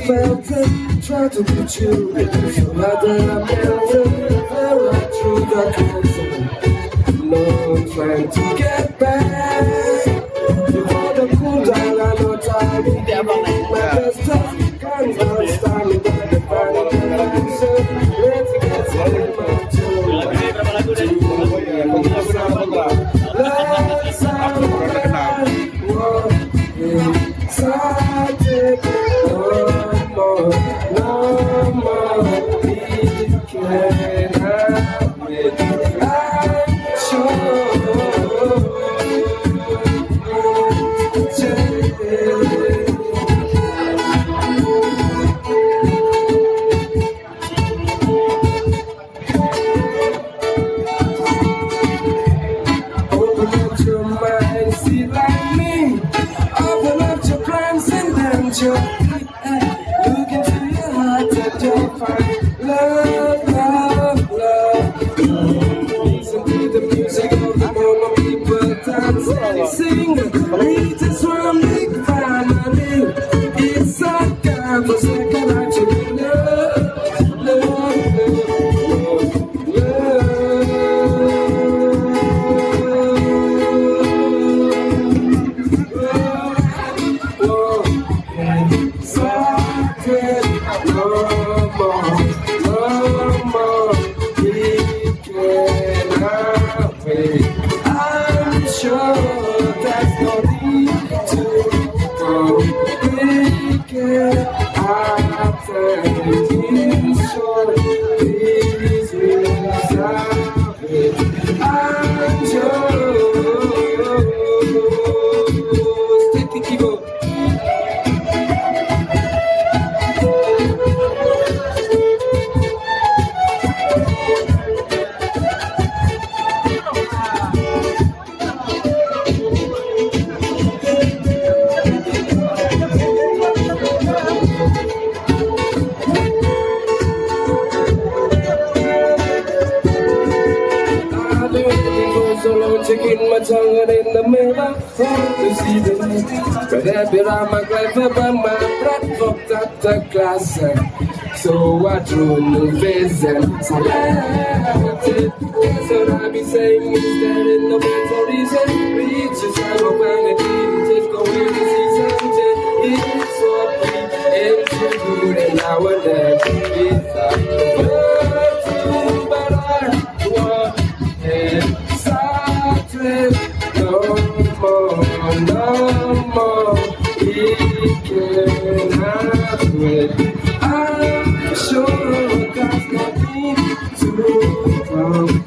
felt it, tried to put you in so hard that I melted, fell right through the closet. No, I'm trying to get back. Before the cool down, I know time. My best stuff, guns don't stop me, but the final connection. Let's get started, my let's excited, no more, we cannot wait. I'm sure. Open up your mind, see like me. Open up your plans and then your feet. Look into your heart and you'll find love, love, love. Listen to the music of the moment people dance and sing. Read this one big family. It's a God for second actually love, love, love, love. Excited, no more, we cannot wait. I'm sure there's no need to go. We can after you sure please resolve it. I'm sure. Take the keyboard. Chicken my tongue in the mirror to see the light. But every time I climb up on my breath, fucked up the glass. So I drew new vision. So that's it. That's what I be saying. Is that in the mental reason? Reaches out of vanity. Just go in the season. It's what we aim to do. And now and then it's a virtue, but I want it. No more, we cannot wait. I'm sure there's nothing to come.